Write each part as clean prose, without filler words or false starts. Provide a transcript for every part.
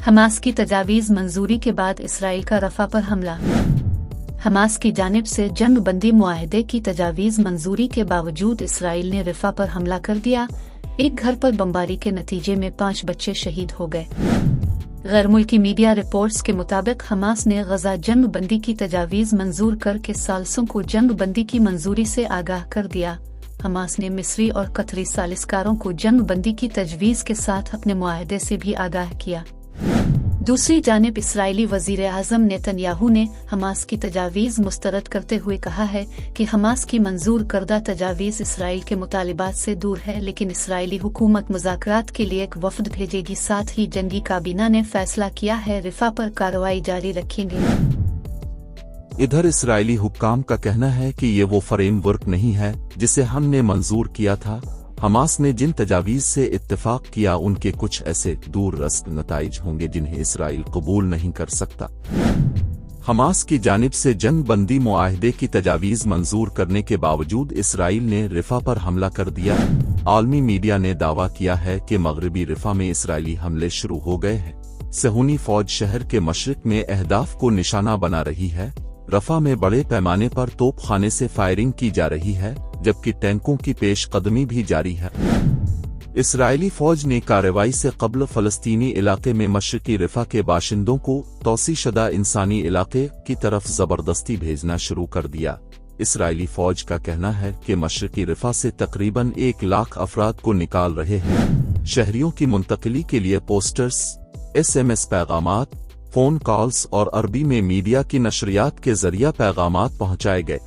Hamas की तजावीज़ मंजूरी के बाद इसराइल का रफ़ा पर हमला। हमास की जानिब से जंग बंदी मुआहदे की तजावीज़ मंजूरी के बावजूद इसराइल ने रफ़ा पर हमला कर दिया। एक घर पर बमबारी के नतीजे में 5 बच्चे शहीद हो गए। गैर मुल्की मीडिया रिपोर्ट्स के मुताबिक हमास ने गजा जंग बंदी की तजावीज़ मंजूर करके सालिसों को जंग बंदी की मंजूरी से आगाह कर दिया। हमास ने मिस्री और कतरी सालिसकारों को जंग बंदी की तजवीज़ के साथ अपने मुआहदे से भी आगाह किया। दूसरी जानिब इसराइली वज़ीर आज़म नेतन्याहू ने हमास की तजावीज़ मुस्तरद करते हुए कहा है कि हमास की मंजूर करदा तजावीज़ इसराइल के मुतालिबात से दूर है, लेकिन इसराइली हुकूमत मुज़ाकरात के लिए एक वफ़द भेजेगी। साथ ही जंगी काबीना ने फैसला किया है रफ़ा पर कार्रवाई जारी रखेंगे। इधर इसराइली हुक्काम का कहना है कि ये वो फ्रेम वर्क नहीं है जिसे हमने मंजूर किया था। हमास ने जिन तजावीज़ से इत्तेफाक किया उनके कुछ ऐसे दूर रस्त नताइज होंगे जिन्हें इसराइल कबूल नहीं कर सकता। हमास की जानिब से जंग बंदी मुआहदे की तजावीज़ मंजूर करने के बावजूद इसराइल ने रफ़ा पर हमला कर दिया। आलमी मीडिया ने दावा किया है कि मगरबी रफ़ा में इसराइली हमले शुरू हो गए हैं। सहूनी फौज शहर के मशरिक में अहदाफ को निशाना बना रही है। रफ़ा में बड़े पैमाने पर तोपखाने से फायरिंग की जा रही है, जबकि टैंकों की पेशकदमी भी जारी है। इसराइली फौज ने कार्रवाई से कबल फ़लस्तीनी इलाके में मशरिकी रफ़ा के बाशिंदों को तौसीशुदा इंसानी इलाके की तरफ ज़बरदस्ती भेजना शुरू कर दिया। इसराइली फौज का कहना है कि मशरिकी रफ़ा से तकरीबन 1 लाख अफराद को निकाल रहे हैं। शहरियों की मुंतकिली के लिए पोस्टर्स, SMS पैगामात, फ़ोन कॉल्स और अरबी में मीडिया की नशरियात के जरिए पैगामात पहुंचाए गए।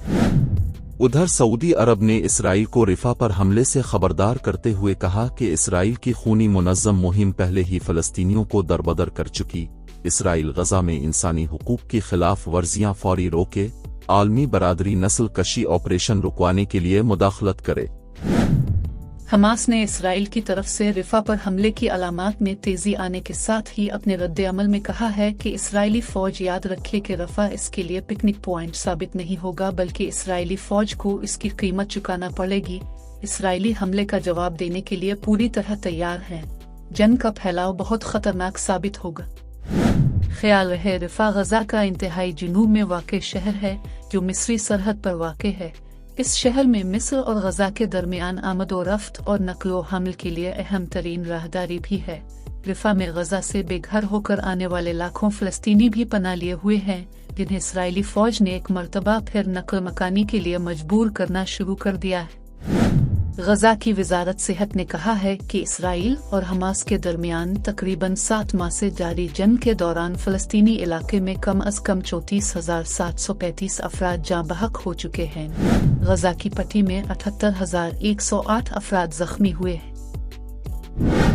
उधर सऊदी अरब ने इसराइल को रफ़ा पर हमले से खबरदार करते हुए कहा कि इसराइल की खूनी मुनज़्ज़म मुहिम पहले ही फ़लस्तीनियों को दरबदर कर चुकी। इसराइल गजा में इंसानी हुकूक की खिलाफ वर्जियां फौरी रोके, आलमी बरादरी नस्ल कशी ऑपरेशन रुकवाने के लिए मुदाखलत करे। हमास ने इसराइल की तरफ से रफ़ा पर हमले की अलामात में तेजी आने के साथ ही अपने रद्द-ए-अमल में कहा है कि इसराइली फौज याद रखे कि रफ़ा इसके लिए पिकनिक पॉइंट साबित नहीं होगा, बल्कि इसराइली फौज को इसकी कीमत चुकाना पड़ेगी। इसराइली हमले का जवाब देने के लिए पूरी तरह तैयार हैं। जंग का फैलाव बहुत खतरनाक साबित होगा। ख्याल रहे रफ़ा गजा का इंतहाई जुनूब में वाक़ शहर है जो मिस्री सरहद पर वाक़ है। इस शहर में मिस्र और गजा के दरमियान आमद व रफ्त और नक़्ल व हमल के लिए अहम तरीन राहदारी भी है। रफ़ा में गजा से बेघर होकर आने वाले लाखों फ़लस्तीनी भी पनाह लिए हुए हैं, जिन्हें इसराइली फ़ौज ने एक मरतबा फिर नक़ल मकानी के लिए मजबूर करना शुरू कर दिया है। गजा की वज़ारत सेहत ने कहा है कि इसराइल और हमास के दरमियान तकरीबन 7 माह से जारी जंग के दौरान फ़लस्तीनी इलाके में कम अज़ कम 34,735 अफराद जाँ बहक हो चुके हैं। गजा की पट्टी में 78,108 अफराद ज़ख्मी हुए हैं।